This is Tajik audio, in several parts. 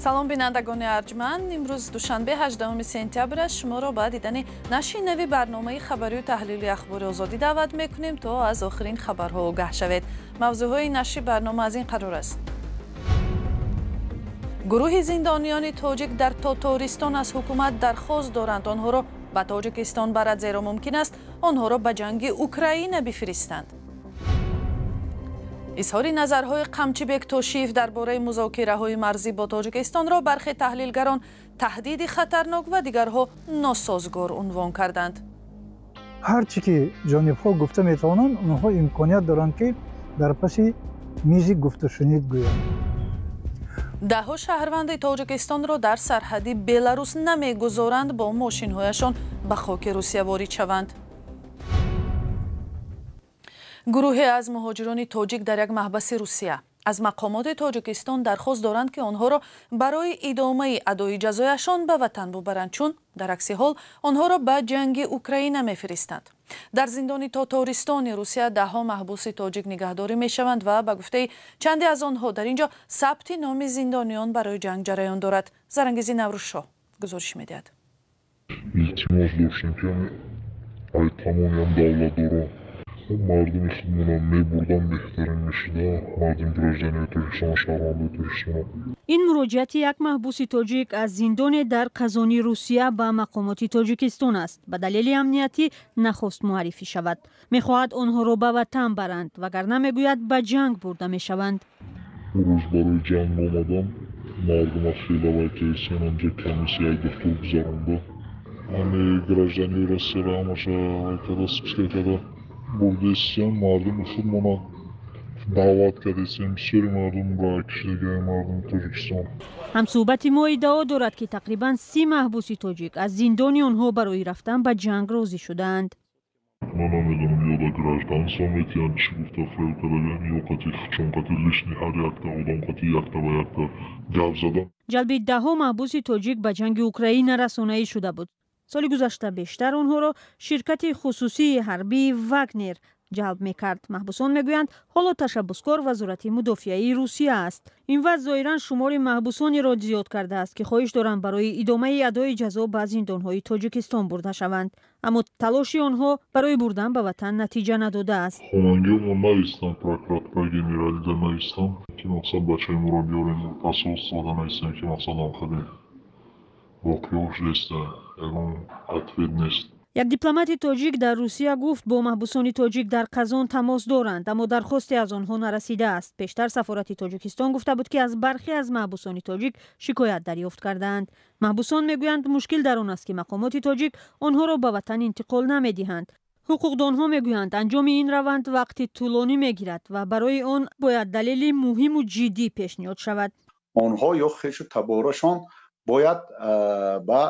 салом бинандагони арҷманд, имрӯз душанбе 18 сентябр аст. шуморо ба дидани нашри нави барномаи хабарию таҳлили ахбори озодӣ даъват мекунем то аз охирин хабарҳо огаҳ шавед. мавзӯъҳои нашри барнома аз ин қарор аст. гурӯҳи зиндониёни тоҷик дар Татористон аз ҳукумат дархост доранд онҳоро ба Тоҷикистон барад, зеро мумкин аст онҳоро ба ҷанги Украина бифиристанд. изҳори назарҳои Қамчибек Тошиев дар бораи музокираҳои марзӣ бо Тоҷикистонро бархе таҳлилгарон таҳдиди хатарнок ва дигарҳо носозгор унвон карданд. ҳарчи ки ҷонибҳо гуфта метавонанд, онҳо имконият доранд ки дар паси мизи гуфтушунид гӯянд. даҳҳо шаҳрванди Тоҷикистонро дар сарҳади Беларус намегузоранд бо мошинҳояшон ба хоки Русия ворид шаванд. гурӯҳе аз муҳоҷирони тоҷик дар як маҳбаси Русия аз мақомоти Тоҷикистон дархост доранд ки онҳоро барои идомаи адои ҷазояшон ба ватан бубаранд, чун дар акси ҳол онҳоро ба ҷанги Украина мефиристанд. дар зиндони Татористони Русия даҳҳо маҳбуси тоҷик нигаҳдорӣ мешаванд ва ба гуфтаи чанде аз онҳо дар ин ҷо сабти номи зиндониён барои ҷанг ҷараён дорад. Зарангези Наврӯзшоҳ гузориш медиҳад. мардуми худмонам мебурдам беҳтарин мешуда, мардуми граждании Тоҷикистон, шаҳрвандаи Тоҷикистон. ин муроҷиати як маҳбуси тоҷик аз зиндоне дар Қазони Русия ба мақомоти Тоҷикистон аст. ба далели амниятӣ нахост муаррифӣ шавад. мехоҳад онҳоро ба ватан баранд, вагарна мегӯяд ба ҷанг бурда мешаванд. рӯз барои ҷанг омадам, мардума хелавай кайсен анҷа комиссияи духтур гузаронда. ҳамаи граждании Россияро ҳамаша када списка када бурдесиян мардуми худмона даъват кардесем бисёри мардум ба кишидаги мардуми Тоҷикистон. ҳамсӯҳбати мо иддао дорад ки тақрибан 30 маҳбуси тоҷик аз зиндони онҳо барои рафтан ба ҷанг розӣ шудаанд. ман намедонам ёда гражданство метиҳанд чӣ гуфта файл кардаган ё қати чун қати лишни ҳар якта одам қати якта ба якта гап задан. ҷалби даҳҳо маҳбуси тоҷик ба ҷанги Украина расонаӣ шуда буд. соли гузашта бештар онҳоро ширкати хусусии ҳарбии Вагнер ҷалб мекард. маҳбусон мегӯянд ҳоло ташаббускор вазорати мудофиаи Русия аст. ин вазъ зоҳиран шумори маҳбусонеро зиёд кардааст ки хоҳиш доранд барои идомаи адои ҷазо ба зиндонҳои Тоҷикистон бурда шаванд. аммо талоши онҳо барои бурдан ба ватан натиҷа надодааст. хонангиёмо наистам, прокуратура генералида наистам ки мақсад бачаи моро биёрем пасос зада наистам ки мақсадам хади воқеош неста ягон ответ нест. як дипломати тоҷик дар Русия гуфт бо маҳбусони тоҷик дар Қазон тамос доранд, аммо дархосте аз онҳо нарасидааст. пештар сафорати Тоҷикистон гуфта буд ки аз бархе аз маҳбусони тоҷик шикоят дарёфт кардаанд. маҳбусон мегӯянд мушкил дар он аст ки мақомоти тоҷик онҳоро ба ватан интиқол намедиҳанд. ҳуқуқдонҳо мегӯянд анҷоми ин раванд вақти тӯлонӣ мегирад ва барои он бояд далели муҳиму ҷиддӣ пешниҳод шавад. онҳо ё хешу таборашон бояд ба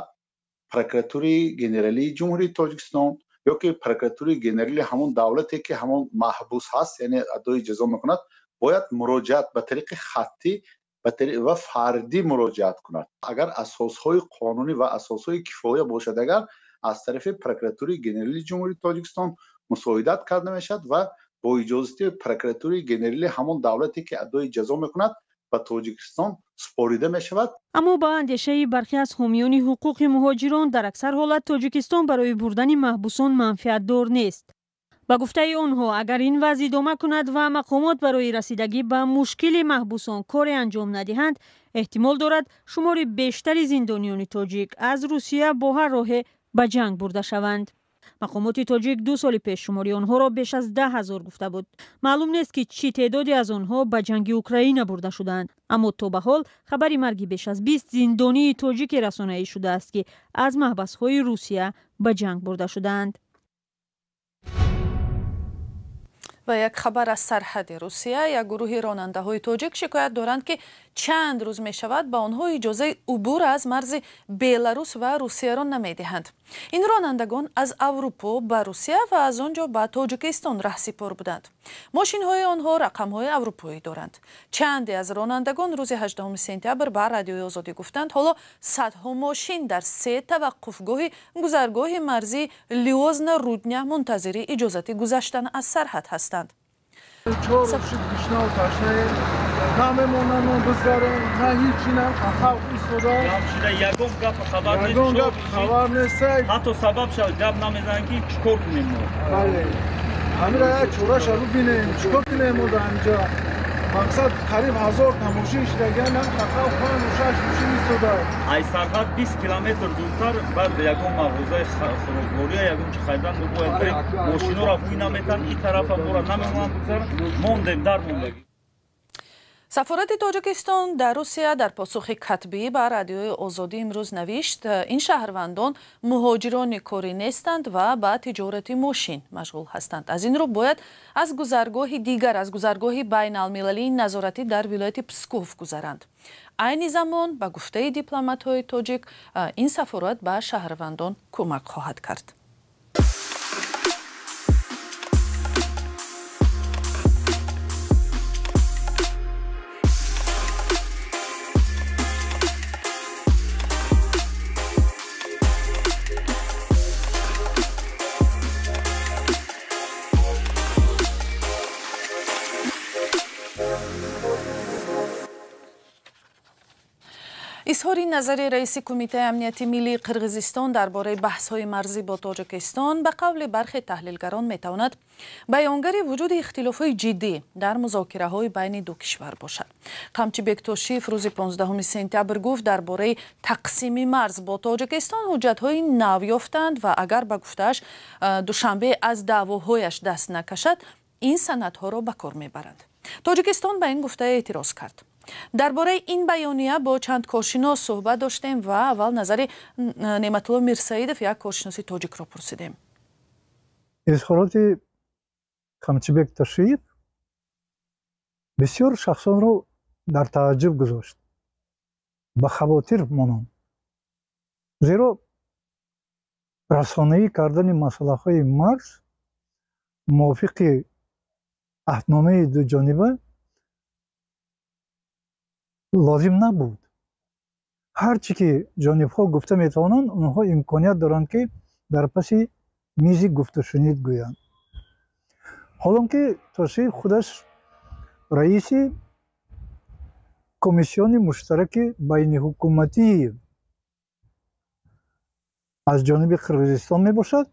прокуратури генералии ҷумҳурии Тоҷикистон ёки прокуратури генерали ҳамон давлате ки ҳамон маҳбус ҳаст, яъне адои ҷазо мекунад, бояд муроҷиат ба тариқи хаттӣ ва фардӣ муроҷиат кунад. агар асосҳои қонунӣ ва асосҳои кифоя бошад, агар аз тарафи прокуратури генералии ҷумҳурии Тоҷикистон мусоидат карда мешавад ва бо иҷозати прокуратури генерали ҳамон давлате ки адои ҷазо мекунад ба Тоҷикистон спорида мешавад. аммо ба андешаи бархе аз ҳомиёни ҳуқуқи муҳоҷирон дар аксар ҳолат Тоҷикистон барои бурдани маҳбусон манфиатдор нест. ба гуфтаи онҳо агар ин вазъ идома кунад ва мақомот барои расидагӣ ба мушкили маҳбусон коре анҷом надиҳанд, эҳтимол дорад шумори бештари зиндониёни тоҷик аз Русия бо ҳар роҳе ба ҷанг бурда шаванд. мақомоти тоҷик 2 соли пеш шумори онҳоро беш аз 10 000 гуфта буд. маълум нест ки чӣ теъдоде аз онҳо ба ҷанги Украина бурда шуданд, аммо то ба ҳол хабари марги беш аз 20 зиндонии тоҷике расонаӣ шудааст ки аз маҳбасҳои Русия ба ҷанг бурда шуданд. ва як хабар аз сарҳади Русия, як гурӯҳи ронандаҳои тоҷик шикоят доранд ки чанд рӯз мешавад ба онҳо иҷозаи убур аз марзи Беларус ва Русияро намедиҳанд. ин ронандагон аз Аврупо ба Русия ва аз он ҷо ба Тоҷикистон раҳсипор буданд. мошинҳои онҳо рақамҳои аврупоӣ доранд. чанде аз ронандагон рӯзи 18 сентябр ба Радиои Озодӣ гуфтанд ҳоло садҳо мошин дар 3 таваққуфгоҳи гузаргоҳи марзии Лиозна-Рудня мунтазири иҷозати гузаштан аз сарҳад ҳастанд. چهار شد بیشتر تاشنه نمیمونن و بزرگان نه هیچی نه خواهد ایستاده یکم گپ خبر نیست خبر نیست حتی سبب شد گپ نمیزنن که چکار کنیم بله همین را چورا شروع بینیم چکار کنیم و اینجا مقصد قریب 1000 تماشی شدگان هم خواهد خواهد و شش مشین ایستاده ای سرحد 20 کیلومتر دورتر بعد یکم مغازه خروگوری یکم چه خیدن باید بریم ماشینا را بوی نمیتن این طرف هم برا نمیمونن بگذارن موندیم در موندگی. سفارت تاجیکستان در روسیه در پاسخ کتبی بر رادیوی آزادی امروز نوشت این شهروندان مهاجران کاری نیستند و با تجارت ماشین مشغول هستند. از این رو باید از گذرگاه دیگر از گذرگاه بین المللی نظارتی در ولایت پسکوف گذرند. عین زمان با گفته دیپلمات‌های تاجیک این سفارت به شهروندان کمک خواهد کرد. اظهار نظر رئیس کمیته امنیتی ملی قرقیزستان درباره بحث‌های مرزی با تاجیکستان به قول برخی تحلیلگران می‌تواند بیانگر وجود اختلاف‌های جدی در مذاکره‌های بین دو کشور باشد. قمچی بکتوشیف روز 15 سپتامبر گفت درباره تقسیم مرز با تاجیکستان حجت‌های نو یافتند و اگر به گفته‌اش دوشنبه از دعواهایش دست نکشد این سندها را به کار می‌برند. تاجیکستان به این گفته اعتراض کرد. درباره این بیانیه با چند کارشناس صحبت داشتیم و اول نظر نعمت الله میرسعیدов یک کارشناس تاجیک را پرسیدیم. اظهارات قمچی بکتوشیف بسیار شخصان رو در تعجب گذاشت، به خواطر مانند. زیرا رسانه‌ای کردن مسئله‌های مرز موافق عهدنامه دو جانبه لازم نبود. هرچی که جانب‌ها گفته میتوانند اونها امکانیت دارند که در پس میز گفت و شنید گویند. حالا که توصیف خودش رئیس کمیسیون مشترک بین حکومتی از جانب قرقیزستان می باشد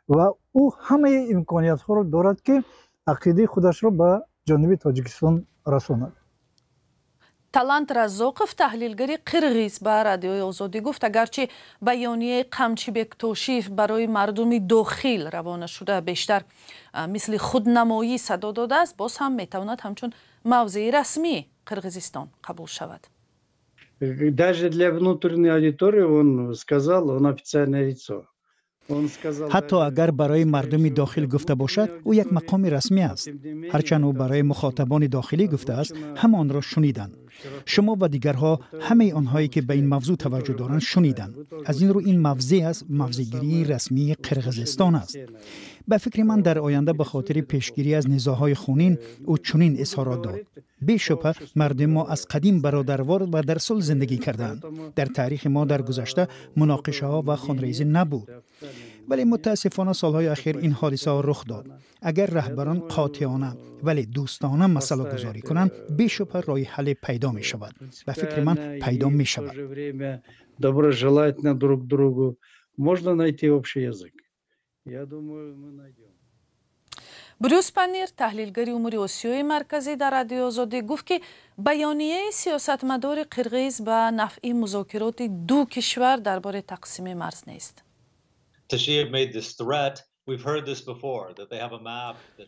و او همه امکانیت ها را دارد که عقیده خودش را به جانب تاجیکستان رساند. талант раззоқов таҳлилгари қирғиз ба радиои озодӣ гуфт агарчи байёнияи қамчи бектошиев барои мардуми дохил равона шуда бештар мисли худнамоӣ садо додааст боз ҳам метавонад ҳамчун мавзеи расмии қирғизистон қабул шавад. Даже для внутренней аудитории он сказал, он официальное лицо. حتی اگر برای مردم داخل گفته باشد او یک مقام رسمی است. هرچند او برای مخاطبان داخلی گفته است هم آن را شنیدند. شما و دیگرها همه آنهایی که به این موضوع توجه دارند شنیدند. از این رو این موضع است موضع‌گیری رسمی قرقیزستان است. به فکر من در آینده به خاطر پیشگیری از نزاع‌های خونین او چنین اظهارات داد. بی‌شبهه مردم ما از قدیم برادروار و در صلح زندگی کردند. در تاریخ ما در گذشته مناقشه‌ها و خونریزی نبود. ولی متاسفانه سالهای اخیر این حادثه ها رخ داد. اگر رهبران قاطعانه ولی دوستانه مسئله گذاری کنند بی‌شبهه راه حل پیدا می شود. به فکر من پیدا می شود. Доброжелательно друг другу можно найти общий язык. Я думаю, мы найдем. بروس پنیر تحلیلگری امور آسیای مرکزی در رادیو آزادی گفت که بیانیه سیاستمدار قرقیز به نفع مذاکرات دو کشور درباره تقسیم مرز نیست.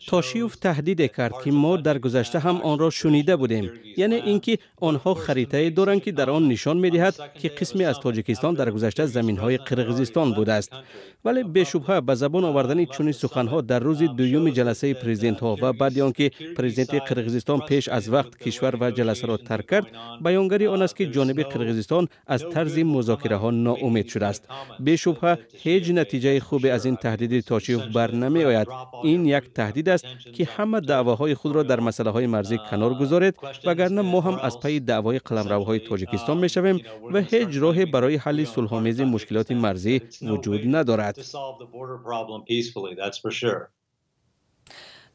تاشیوف تهدید کرد که ما در گذشته هم آن را شنیده بودیم، یعنی اینکه آنها خریطه‌ای دارند که در آن نشان می‌دهد که قسمی از تاجیکستان در گذشته زمین‌های قرقیزستان بوده است. ولی بی‌شبهه به زبان آوردن چنین سخن‌ها در روز دوم جلسه پرزیدنت‌ها و بعد آنکه پرزیدنت قرقیزستان پیش از وقت کشور و جلسه را ترک کرد، بیانگری آن است که جانب قرقیزستان از طرز مذاکره‌ها ناامید شده است. بی‌شبهه هیچ نتیجه خوبی از این تهدید تاشیوف بر نمی آید. این یک تهدید است که همه دعواهای خود را در مسائل مرزی کنار گذارید، وگرنه ما هم از پی دعوای قلمروهای تاجیکستان می شویم و هیچ راهی برای حل صلح‌آمیز مشکلات مرزی وجود ندارد.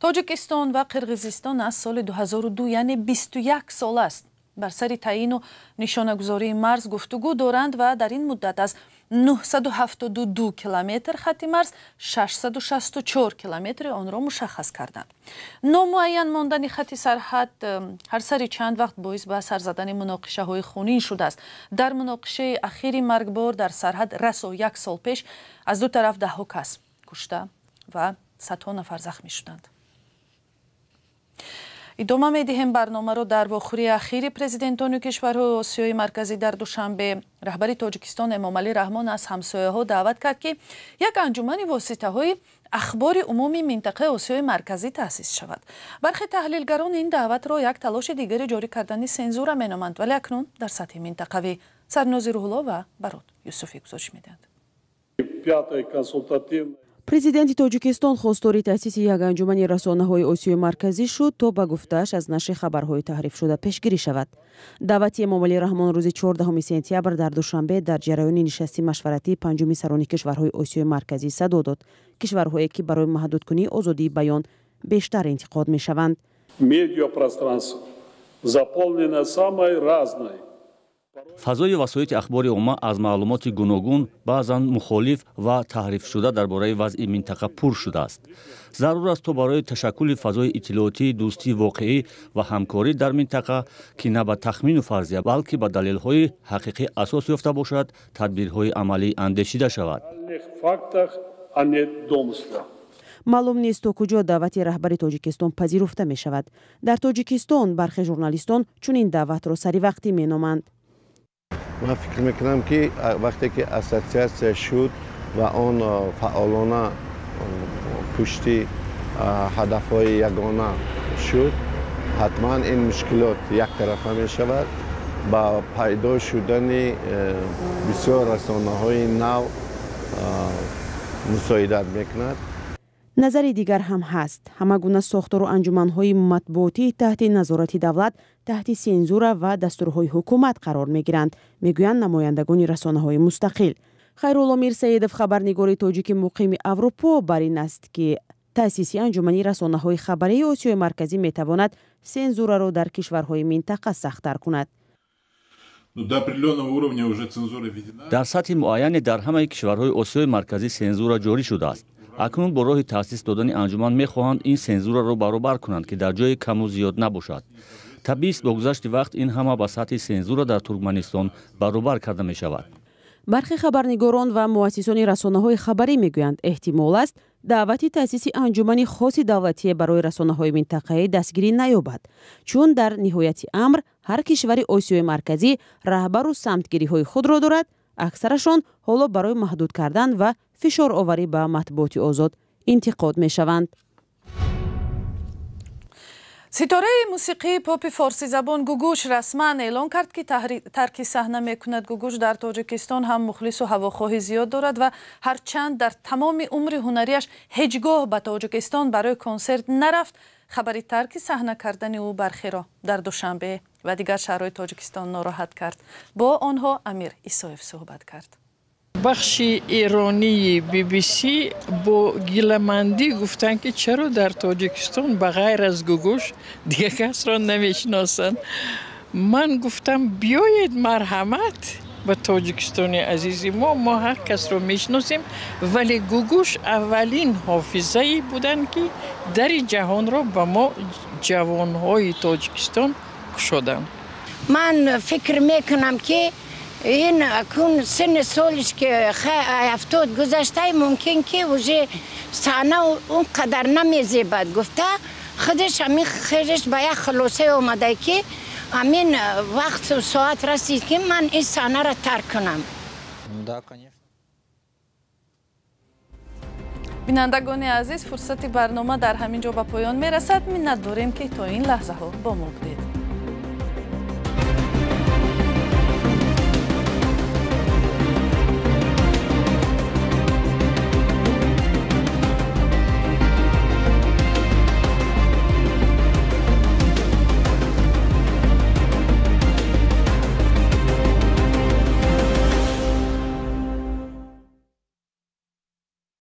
тоҷикистон ва қирғизистон аз соли 2002 яъне 21 сол аст бар сари таъину нишонагузории марз гуфтугӯ доранд ва дар ин муддат аз 972 километр хатти марз 664 километри онро мушаххас карданд. номуайян мондани хатти сарҳад ҳар сари чанд вақт боис ба сар задани муноқишаҳои хунин шудааст. дар муноқишаи ахири маргбор дар сарҳад расо 1 сол пеш аз ду тараф даҳҳо кас кушта ва садҳо нафар захмӣ шуданд. идома медиҳем барномаро дар вохӯрии ахири президентони кишварҳои осиёи марказӣ дар душанбе раҳбари тоҷикистон эмомалӣ раҳмон аз ҳамсояҳо даъват кард ки як анҷумани воситаҳои ахбори умумии минтақаи осиёи марказӣ таъсис шавад. бархе таҳлилгарон ин даъватро як талоши дигари ҷорӣ кардани сензура меноманд, вале акнун дар сатҳи минтақавӣ. Сарнози Рӯҳулло ва Барод Юсуфӣ гузориш медиҳанд. президенти тоҷикистон хостори таъсиси як анҷумани расонаҳои осиёи марказӣ шуд то ба гуфтааш аз нашри хабарҳои таҳрифшуда пешгирӣ шавад. даъвати эмомалӣ раҳмон рӯзи 14 сентябр дар душанбе дар ҷараёни нишасти машваратии панҷуми сарони кишварҳои осиёи марказӣ садо дод. кишварҳое ки барои маҳдудкунии озодии баён бештар интиқод мешаванд. Медиапространство заполнено самой разной. фазои васоити ахбори умма аз маълумоти гуногун, баъзан мухолиф ва таҳрифшуда дар бораи вазъи минтақа пур шудааст. зарур аст то барои ташаккули фазои иттилоотӣ, дӯстии воқеӣ ва ҳамкорӣ дар минтақа ки на ба тахмину фарзия, балки ба далелҳои ҳақиқӣ асос ёфта бошад, тадбирҳои амалӣ андешида шавад. маълум нест то куҷо даъвати раҳбари тоҷикистон пазируфта мешавад. дар тоҷикистон бархе журналистон чунин даъватро саривақтӣ меноманд. من فکر میکنم که وقتی که اساسیاسیا شد و آن فعالانه پشتی هدفهای یگانه شد حتما این مشکلات یک طرفه می شود با پیدا شدن بسیار رسانه های نو مساعدت میکند. назари дигар ҳам ҳаст. ҳама гуна сохтору анҷуманҳои матбуотӣ таҳти назорати давлат, таҳти сензура ва дастурҳои ҳукумат қарор мегиранд, мегӯянд намояндагони расонаҳои мустақил. хайрулло мирсаидов, хабарнигори тоҷики муқими Аврупо, бар ин аст ки таъсиси анҷумани расонаҳои хабарии Осиёи марказӣ метавонад сензураро дар кишварҳои минтақа сахттар кунад. дар сатҳи муайяне дар ҳамаи кишварҳои Осиёи марказӣ сензура ҷорӣ шудааст. акнун бо роҳи таъсис додани анҷуман мехоҳанд ин сензураро баробар кунанд ки дар ҷои каму зиёд набошад. табист бо гузашти вақт ин ҳама ба сатҳи сензура дар Туркманистон баробар карда мешавад. бархе хабарнигорон ва муассисони расонаҳои хабарӣ мегӯянд эҳтимол аст даъвати таъсиси анҷумани хоси давлатие барои расонаҳои минтақаӣ дастгирӣ наёбад, чун дар ниҳояти амр ҳар кишвари Осиёи марказӣ раҳбару самтгириҳои худро дорад. аксарашон ҳоло барои маҳдуд кардан ва фишороварӣ ба матбуоти озод интиқод мешаванд. ситораи мусиқии попи форсизабон Гугуш расман эълон кард ки тарки саҳна мекунад. Гугуш дар Тоҷикистон ҳам мухлису ҳавохоҳи зиёд дорад ва ҳарчанд дар тамоми умри ҳунариаш ҳеҷ гоҳ ба Тоҷикистон барои консерт нарафт, хабари тарки саҳна кардани ӯ бархеро дар Душанбе ва дигар шаҳрҳои Тоҷикистон нороҳат кард. бо онҳо Амир Исоев суҳбат кард. бахши иронии BBC бо гиламандӣ гуфтанд ки чаро дар Тоҷикистон ба ғайр аз Гугуш дигар касро намешиносанд. ман гуфтам биёед марҳамат ба Тоҷикистони азизи мо ҳар касро мешиносем, вале Гугуш аввалин ҳофизае буданд ки дари ҷаҳонро ба мо ҷавонҳои Тоҷикистон кушоданд. ман фикр мекунам ки ин акун синни солиш ки 70 гузашта мумкин ки уже саҳна он қадар намезебад гуфта худаш ҳамин хириш ба як хулоса омада ки ҳамин вақту соат расид ки ман ин саҳнаро тарк кунам. бинандагони азиз, фурсати барнома дар ҳамин ҷо ба поён мерасад. миннат дорем ки то ин лаҳзаҳо бо мо будед.